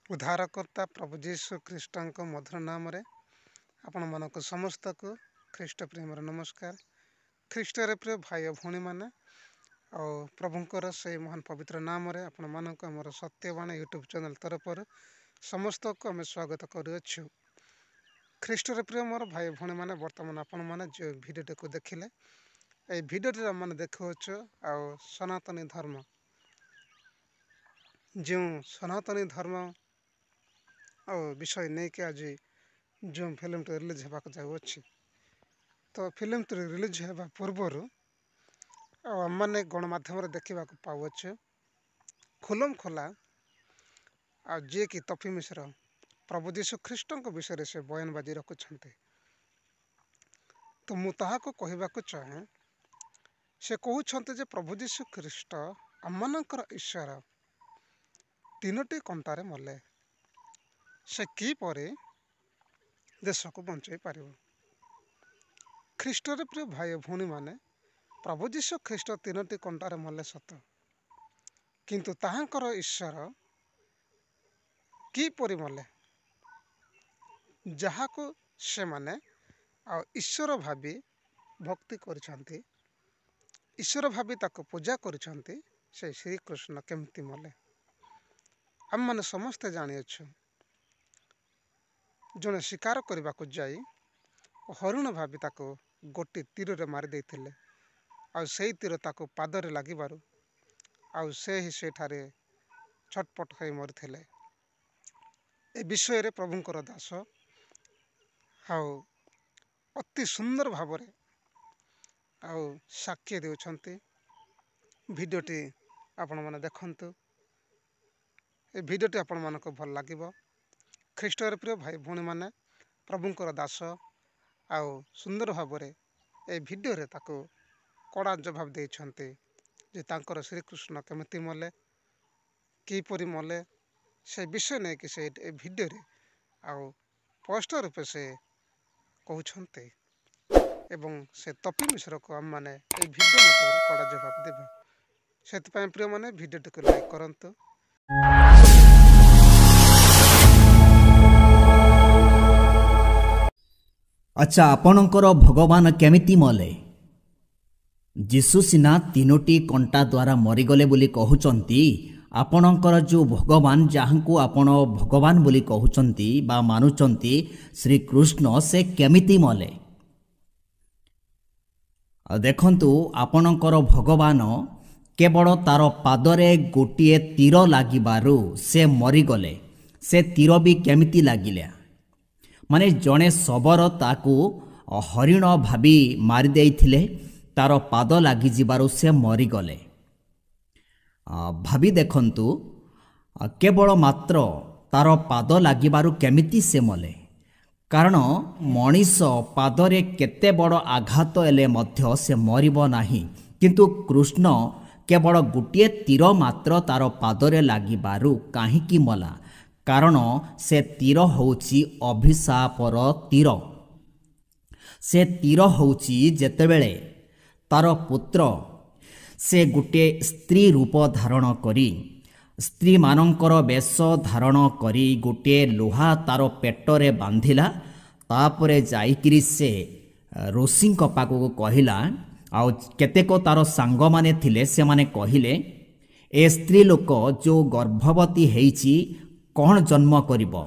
उद्धारकर्ता प्रभु जीशु ख्रीष्टଙ୍କ मधुर नाम आपण मानक समस्त को ख्रीष्ट प्रेम नमस्कार। ख्रीष्टर प्रिय भाई भौणी मैंने और प्रभुंकर से महान पवित्र नाम आपण मानक आमर सत्यवाण यूट्यूब चैनल तरफ समस्त को आम स्वागत करुछु। ख्रीष्टर प्रिय मोर भाई भौणी मैंने बर्तमान आपण मैंने जो भिडियो को देखिले ये भिडियो मैंने देखु सनातनी धर्म जो सनातनी धर्म और विषय नहीं कि आज जो फिल्म रिलीज होगा जाऊँगी तो फिल्म रिलीज होगा पूर्वर आमने गणमाध्यम देखा पाऊे खुलम खोला आ जी कि तफी मिश्र प्रभु जीशु ख्रीष्ट विषय से बयानबाजी रखुंट तो मुझे कहवाक चाहे से कहते प्रभु जीशु ख्रीष्ट आमनकर ईश्वर तीनोटी कंटारे मले से किपरि देश को बंचाई पार। ख्रीष्टर प्रिय भाई भौणी माने प्रभु जीशु ख्रीष्ट तीनोटी कंटारे मले सत किंतु ताहांकर ईश्वर किपरि मले जहाँ को से माने ईश्वर भावी भक्ति करिसेंती ईश्वर भावी ताको पूजा करिसेंती से श्रीकृष्ण केमती मले आम मैंने समस्ते जानिछु जड़े शिकार करने को जाई हरिण भावी ताको गोटे तीर रे मारी देथिले आ से तीर ताको पादरे लागिबारु आ से ही सेठारे छटपट होई मरथिले। ए विषय रे प्रभुंकर दास हाउ अति सुंदर भावरे आउ साक्ष्य देउछंती। भिडियोटी आपण माने देखंतु ए भिडियोटी आपण मानको भल लागिबो। ख्रीष्टर प्रिय भाई भौणी मैंने प्रभुंकर दास आउ सुंदर भाव ए भिडियो रे ताको कड़ा जवाब देइछंती जे तांकर श्रीकृष्ण केमती मले किपरि मले से विषय नहीं कि से भिडियो रे आउ स्पष्ट रूप से कहते एवं से तपी मिश्र को आम मैंने ये भिडियो मतलब कड़ा जवाब देव से प्रिय मैंने भिडियो को लाइक करंतु। अच्छा आपणकर भगवान केमिति मले जीशु सिना तीनोटी कंटा द्वारा मरीगले बोली कहउचंती आपणकर जो भगवान जहाँकू आपण भगवान बोली कहउचंती बा मानुचंती श्री कृष्ण से केमिति मले देखंतु आपणकर भगवान केवल तार पादरे गोटे तीर लागिबारु से मरीगले से तीर भी केमिति लागिले माने जड़े शबर ताकू हरिण भावी मारी देइथिले तार पाद लागी जिबारु से मरीगले। भावी देखंतु केवल मात्र तार पाद लागिबारु केमिति से मले कारण मनीष पादरे केते बड़ आघात एले मध्य से मरिबो नाही किंतु कृष्ण केवल गोटे तीर मात्र तार पादरे लागिबारु काहीकि मला कारण से तीर होउची अभिशापर तीर से तीर होउची जेतेबेले तार पुत्र से गोटे स्त्री रूप धारण करी स्त्री मानकर वेश धारण करी गोटे लोहा तार पेटरे बांधिला तापरे जाइकिरी से ऋषि पाखक कहला आउ केतेक तार सांग माने थिले से माने कहिले ए स्त्री लोक जो गर्भवती हेइची कौन जन्म करिबो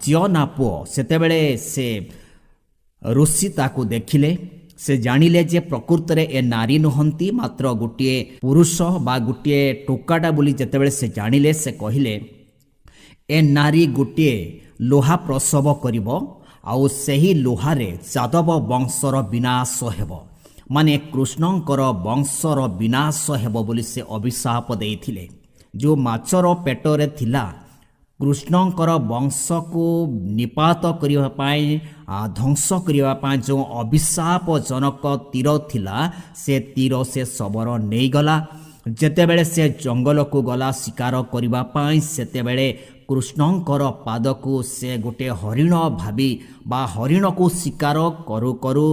जियो ना पुओ सेतेबेले से ऋषि ताकू देखिले से जानिले जे प्रकृत रे ए नारी नुहंती मात्र गोटे पुरुष बा गोटे टोकाटा बोली जेतेबेले से जानिले से कहिले ए नारी गोटे लोहा प्रसव करिबो आउ सेही लोहारे जादव वंशर विनाश हेबो माने कृष्णंकर वंशर विनाश हेबो बोली से अभिशाप देइथिले। जो माचर पेटरे थिला कृष्णंकर वंश को निपात करने ध्वंस करने जो अभिशाप जनक तीर थिला से तीर से शबर नहीं गला जेतेबेले से जंगल को गला शिकार करने सेतेबेले कृष्णंकर पाद को से गोटे हरिण भावी बा हरिण को शिकार करू करू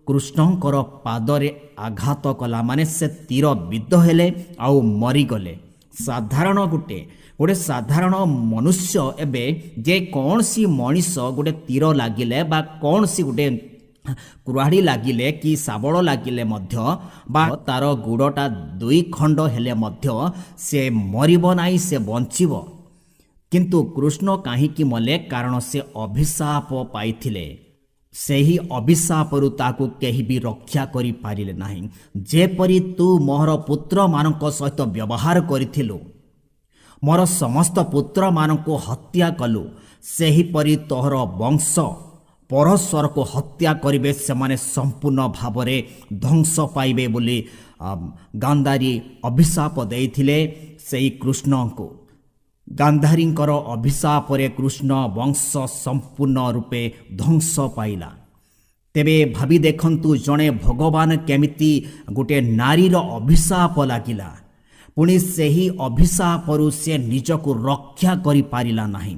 कृष्णंकर पादरे आघात कला माने से तीर विद्ध हेले आउ मरीगले। साधारण गोटे ଗୋଟେ ସାଧାରଣ ମନୁଷ୍ୟ ଏବେ ଯେକୌଣସି ମଣିଷ ଗୋଟେ ତୀର ଲାଗିଲେ ବା କୌଣସି ଗୋଟେ କୁରାଢ଼ୀ ଲାଗିଲେ କି ଶାବଳ ଲାଗିଲେ ମଧ୍ୟ ବା ତାର ଗୋଡ଼ଟା 2 ଖଣ୍ଡ ହେଲେ ମଧ୍ୟ ସେ ମରିବ ନାହିଁ, ସେ ବଞ୍ଚିବ। କିନ୍ତୁ କୃଷ୍ଣ କାହିଁକି ମଲେ? କାରଣ ସେ ଅଭିଶାପ ପାଇଥିଲେ। ସେହି ଅଭିଶାପରୁ ତାକୁ କେହି ବି ରକ୍ଷା କରିପାରିଲେ ନାହିଁ। ଯେପରି ତୁ ମୋର ପୁତ୍ରମାନଙ୍କ ସହିତ ବ୍ୟବହାର କରିଥିଲୁ, ମୋର ସମସ୍ତ ପୁତ୍ରମାନଙ୍କୁ ହତ୍ୟା କଲୁ, ସେହିପରି ତୋହର ବଂଶ ପରସ୍ପରକୁ ହତ୍ୟା କରିବେ, ସେମାନେ ସମ୍ପୂର୍ଣ୍ଣ ଭାବରେ ଧ୍ୱଂସ ପାଇବେ ବୋଲି ଗାନ୍ଧାରୀ ଅଭିଶାପ ଦେଇଥିଲେ ସେହି କୃଷ୍ଣଙ୍କୁ। ଗାନ୍ଧାରୀଙ୍କର ଅଭିଶାପରେ କୃଷ୍ଣ ବଂଶ ସମ୍ପୂର୍ଣ୍ଣ ରୂପେ ଧ୍ୱଂସ ପାଇଲା। ତେବେ ଭାବି ଦେଖନ୍ତୁ, ଜଣେ ଭଗବାନ କେମିତି ଗୋଟେ ନାରୀର ଅଭିଶାପ ଲାଗିଲା, ପୁଣି ସେହି ଅଭିଶାପରୁ ସେ ନିଜକୁ ରକ୍ଷା କରିପାରିଲା ନାହିଁ।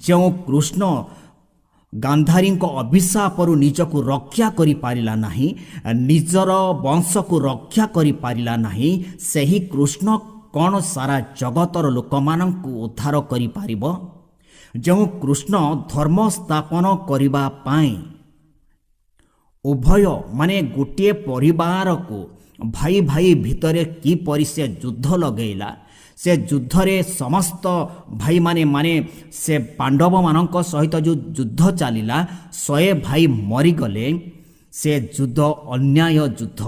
ଯେଉଁ କୃଷ୍ଣ ଗାନ୍ଧାରୀଙ୍କ ଅଭିଶାପରୁ ନିଜକୁ ରକ୍ଷା କରିପାରିଲା ନାହିଁ, ନିଜର ବଂଶକୁ ରକ୍ଷା କରିପାରିଲା ନାହିଁ, ସେହି କୃଷ୍ଣ କ'ଣ ସାରା ଜଗତର ଲୋକମାନଙ୍କୁ ଉଦ୍ଧାର କରିପାରିବ? ଯେଉଁ କୃଷ୍ଣ ଧର୍ମ ସ୍ଥାପନ କରିବା ପାଇଁ ଉଭୟ ମାନେ ଗୋଟିଏ ପରିବାରକୁ ଭାଇ ଭାଇ ଭିତରେ କିପରି ସେ ଯୁଦ୍ଧ ଲଗେଇଲା, ସେ ଯୁଦ୍ଧରେ ସମସ୍ତ ଭାଇମାନେ ସେ ପାଣ୍ଡବମାନଙ୍କ ସହିତ ଯେଉଁ ଯୁଦ୍ଧ ଚାଲିଲା, 100 ଭାଇ ମରିଗଲେ। ସେ ଯୁଦ୍ଧ ଅନ୍ୟାୟ ଯୁଦ୍ଧ,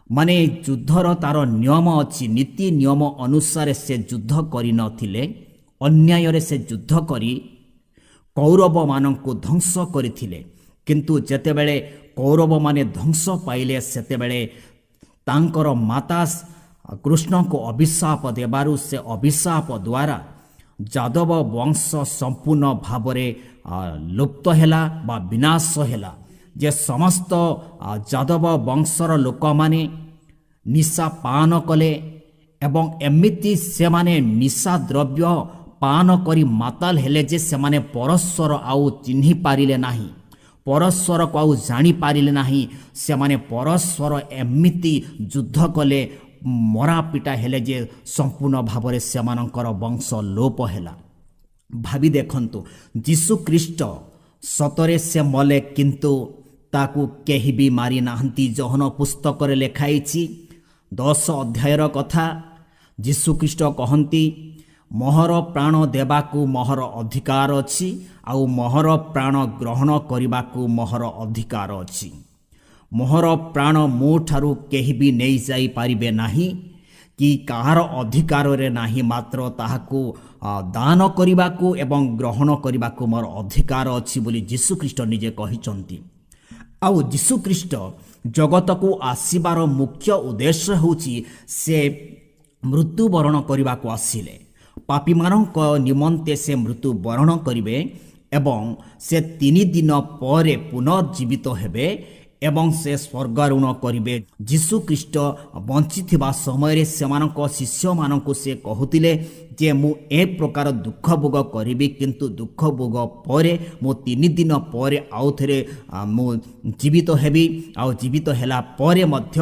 ମାନେ ଯୁଦ୍ଧର ତାର ନିୟମ ଅଛି, ନୀତି ନିୟମ ଅନୁସାରେ ସେ ଯୁଦ୍ଧ କରିନଥିଲେ। ଅନ୍ୟାୟରେ ସେ ଯୁଦ୍ଧ କରି କୌରବମାନଙ୍କୁ ଧ୍ୱଂସ କରିଥିଲେ। କିନ୍ତୁ ଯେତେବେଳେ କୌରବମାନେ ଧ୍ୱଂସ ପାଇଲେ, ସେତେବେଳେ ତାଙ୍କର ମାତା କୃଷ୍ଣଙ୍କୁ ଅଭିଶାପ ଦେବାରୁ ସେ ଅଭିଶାପ ଦ୍ୱାରା ଯାଦବ ବଂଶ ସମ୍ପୂର୍ଣ୍ଣ ଭାବରେ ଲୁପ୍ତ ହେଲା ବା ବିନାଶ ହେଲା। ଯେ ସମସ୍ତ ଯାଦବ ବଂଶର ଲୋକମାନେ ନିଶା ପାନ କଲେ ଏବଂ ଏମିତି ସେମାନେ ନିଶା ଦ୍ରବ୍ୟ ପାନ କରି ମାତାଲ ହେଲେ ଯେ ସେମାନେ ପରସ୍ପର ଆଉ ଚିହ୍ନି ପାରିଲେ ନାହିଁ, ପରସ୍ପରକୁ ଆଉ ଜାଣିପାରିଲେ ନାହିଁ। ସେମାନେ ପରସ୍ପର ଏମିତି ଯୁଦ୍ଧ କଲେ, ମରାପିଟା ହେଲେ ଯେ ସମ୍ପୂର୍ଣ୍ଣ ଭାବରେ ସେମାନଙ୍କର ବଂଶ ଲୋପ ହେଲା। ଭାବି ଦେଖନ୍ତୁ, ଯୀଶୁଖ୍ରୀଷ୍ଟ ସତରେ ସେ ମଲେ, କିନ୍ତୁ ତାକୁ କେହି ବି ମାରି ନାହାନ୍ତି। ଯୋହନ ପୁସ୍ତକରେ ଲେଖାଇଛି 10 ଅଧ୍ୟାୟର କଥା। ଯୀଶୁଖ୍ରୀଷ୍ଟ କହନ୍ତି, ମୋହର ପ୍ରାଣ ଦେବାକୁ ମୋହର ଅଧିକାର ଅଛି, ଆଉ ମୋହର ପ୍ରାଣ ଗ୍ରହଣ କରିବାକୁ ମୋହର ଅଧିକାର ଅଛି। ମୋହର ପ୍ରାଣ ମୋ ଠାରୁ କେହି ବି ନେଇଯାଇପାରିବେ ନାହିଁ, କି କାହାର ଅଧିକାରରେ ନାହିଁ, ମାତ୍ର ତାହାକୁ ଦାନ କରିବାକୁ ଏବଂ ଗ୍ରହଣ କରିବାକୁ ମୋର ଅଧିକାର ଅଛି ବୋଲି ଯୀଶୁଖ୍ରୀଷ୍ଟ ନିଜେ କହିଛନ୍ତି। ଆଉ ଯୀଶୁଖ୍ରୀଷ୍ଟ ଜଗତକୁ ଆସିବାର ମୁଖ୍ୟ ଉଦ୍ଦେଶ୍ୟ ହେଉଛି ସେ ମୃତ୍ୟୁବରଣ କରିବାକୁ ଆସିଲେ। ପାପୀମାନଙ୍କ ନିମନ୍ତେ ସେ ମୃତ୍ୟୁବରଣ କରିବେ ଏବଂ ସେ 3 ଦିନ ପରେ ପୁନର୍ଜୀବିତ ହେବେ ଏବଂ ସେ ସ୍ୱର୍ଗାରୋହଣ କରିବେ। ଯୀଶୁଖ୍ରୀଷ୍ଟ ବଞ୍ଚିଥିବା ସମୟରେ ସେମାନଙ୍କ ଶିଷ୍ୟମାନଙ୍କୁ ସେ କହୁଥିଲେ ଯେ ମୁଁ ଏ ପ୍ରକାର ଦୁଃଖ ଭୋଗ କରିବି, କିନ୍ତୁ ଦୁଃଖ ଭୋଗ ପରେ ମୁଁ 3 ଦିନ ପରେ ଆଉ ଥରେ ମୁଁ ଜୀବିତ ହେବି। ଆଉ ଜୀବିତ ହେଲା ପରେ ମଧ୍ୟ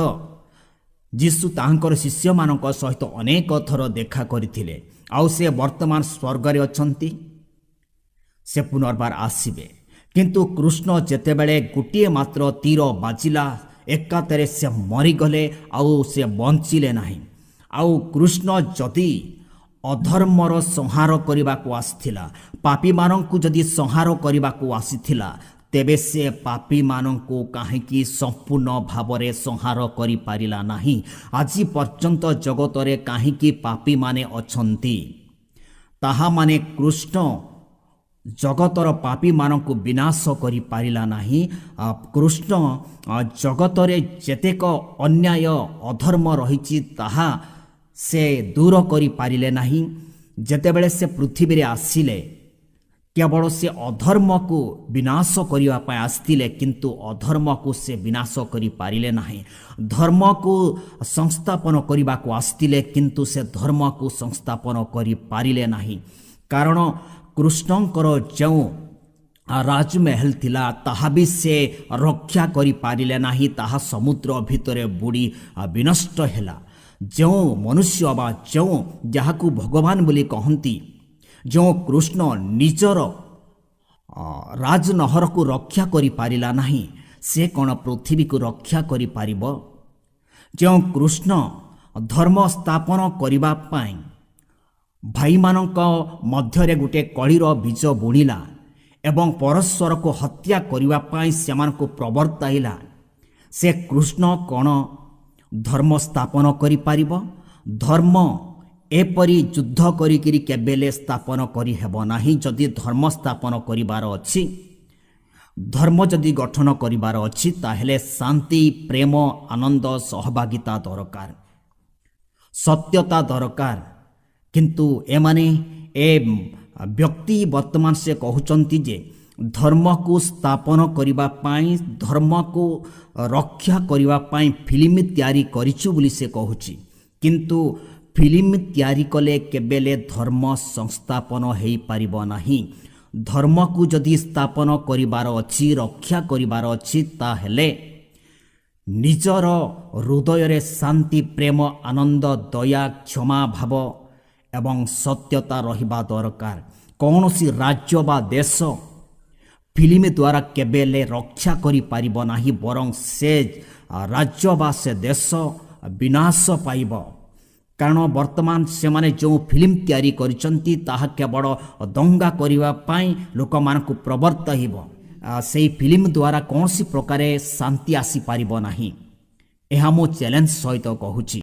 ଯୀଶୁ ତାଙ୍କର ଶିଷ୍ୟମାନଙ୍କ ସହିତ ଅନେକ ଥର ଦେଖା କରିଥିଲେ। ଆଉ ସେ ବର୍ତ୍ତମାନ ସ୍ୱର୍ଗରେ ଅଛନ୍ତି, ସେ ପୁନର୍ବାର ଆସିବେ। କିନ୍ତୁ କୃଷ୍ଣ ଯେତେବେଳେ ଗୋଟିଏ ମାତ୍ର ତୀର ବାଜିଲା, ଏକାତରେ ସେ ମରିଗଲେ, ଆଉ ସେ ବଞ୍ଚିଲେ ନାହିଁ। ଆଉ କୃଷ୍ଣ ଯଦି ଅଧର୍ମର ସଂହାର କରିବାକୁ ଆସିଥିଲା, ପାପୀମାନଙ୍କୁ ଯଦି ସଂହାର କରିବାକୁ ଆସିଥିଲା, ତେବେ ସେ ପାପୀମାନଙ୍କୁ କାହିଁକି ସମ୍ପୂର୍ଣ୍ଣ ଭାବରେ ସଂହାର କରିପାରିଲା ନାହିଁ? ଆଜି ପର୍ଯ୍ୟନ୍ତ ଜଗତରେ କାହିଁକି ପାପୀମାନେ ଅଛନ୍ତି? ତାହା ମାନେ କୃଷ୍ଣ ଜଗତର ପାପୀମାନଙ୍କୁ ବିନାଶ କରିପାରିଲା ନାହିଁ। କୃଷ୍ଣ ଜଗତରେ ଯେତେକ ଅନ୍ୟାୟ ଅଧର୍ମ ରହିଛି ତାହା ସେ ଦୂର କରିପାରିଲେ ନାହିଁ। ଯେତେବେଳେ ସେ ପୃଥିବୀରେ ଆସିଲେ, କେବଳ ସେ ଅଧର୍ମକୁ ବିନାଶ କରିବା ପାଇଁ ଆସିଥିଲେ, କିନ୍ତୁ ଅଧର୍ମକୁ ସେ ବିନାଶ କରିପାରିଲେ ନାହିଁ। ଧର୍ମକୁ ସଂସ୍ଥାପନ କରିବାକୁ ଆସିଥିଲେ, କିନ୍ତୁ ସେ ଧର୍ମକୁ ସଂସ୍ଥାପନ କରିପାରିଲେ ନାହିଁ। କାରଣ କୃଷ୍ଣଙ୍କର ଯେଉଁ ରାଜମହଲ ଥିଲା, ତାହା ବି ସେ ରକ୍ଷା କରିପାରିଲେ ନାହିଁ, ତାହା ସମୁଦ୍ର ଭିତରେ ବୁଡ଼ି ବିନଷ୍ଟ ହେଲା। ଯେଉଁ ମନୁଷ୍ୟ ବା ଯେଉଁ ଯାହାକୁ ଭଗବାନ ବୋଲି କହନ୍ତି, ଯେଉଁ କୃଷ୍ଣ ନିଜର ରାଜନହରକୁ ରକ୍ଷା କରିପାରିଲା ନାହିଁ, ସେ କ'ଣ ପୃଥିବୀକୁ ରକ୍ଷା କରିପାରିବ? ଯେଉଁ କୃଷ୍ଣ ଧର୍ମ ସ୍ଥାପନ କରିବା ପାଇଁ ଭାଇମାନଙ୍କ ମଧ୍ୟରେ ଗୋଟିଏ କଳିର ବୀଜ ବୁଣିଲା ଏବଂ ପରସ୍ପରକୁ ହତ୍ୟା କରିବା ପାଇଁ ସେମାନଙ୍କୁ ପ୍ରବର୍ତ୍ତାଇଲା, ସେ କୃଷ୍ଣ କ'ଣ ଧର୍ମ ସ୍ଥାପନ କରିପାରିବ? ଧର୍ମ ଏପରି ଯୁଦ୍ଧ କରିକିରି କେବେଲେ ସ୍ଥାପନ କରିହେବ ନାହିଁ। ଯଦି ଧର୍ମ ସ୍ଥାପନ କରିବାର ଅଛି, ଧର୍ମ ଯଦି ଗଠନ କରିବାର ଅଛି, ତାହେଲେ ଶାନ୍ତି, ପ୍ରେମ, ଆନନ୍ଦ, ସହଭାଗିତା ଦରକାର, ସତ୍ୟତା ଦରକାର। କିନ୍ତୁ ଏମାନେ ବ୍ୟକ୍ତି ବର୍ତ୍ତମାନ ସେ କହୁଛନ୍ତି ଯେ ଧର୍ମକୁ ସ୍ଥାପନ କରିବା ପାଇଁ, ଧର୍ମକୁ ରକ୍ଷା କରିବା ପାଇଁ ଫିଲ୍ମ ତିଆରି କରିଛୁ ବୋଲି ସେ କହୁଛି। କିନ୍ତୁ ଫିଲ୍ମ ତିଆରି କଲେ କେବେଲେ ଧର୍ମ ସଂସ୍ଥାପନ ହୋଇପାରିବ ନାହିଁ। ଧର୍ମକୁ ଯଦି ସ୍ଥାପନ କରିବାର ଅଛି, ରକ୍ଷା କରିବାର ଅଛି, ତାହେଲେ ନିଜର ହୃଦୟରେ ଶାନ୍ତି, ପ୍ରେମ, ଆନନ୍ଦ, ଦୟା, କ୍ଷମା ଭାବ ଏବଂ ସତ୍ୟତା ରହିବା ଦରକାର। କୌଣସି ରାଜ୍ୟ ବା ଦେଶ ଫିଲ୍ମ ଦ୍ୱାରା କେବେଲେ ରକ୍ଷା କରିପାରିବ ନାହିଁ, ବରଂ ସେ ରାଜ୍ୟ ବା ସେ ଦେଶ ବିନାଶ ପାଇବ। କାରଣ ବର୍ତ୍ତମାନ ସେମାନେ ଯେଉଁ ଫିଲ୍ମ ତିଆରି କରିଛନ୍ତି ତାହା କେବଳ ଦଙ୍ଗା କରିବା ପାଇଁ ଲୋକମାନଙ୍କୁ ପ୍ରବର୍ତ୍ତାଇବ। ସେହି ଫିଲ୍ମ ଦ୍ୱାରା କୌଣସି ପ୍ରକାରେ ଶାନ୍ତି ଆସିପାରିବ ନାହିଁ। ଏହା ମୁଁ ଚ୍ୟାଲେଞ୍ଜ ସହିତ କହୁଛି।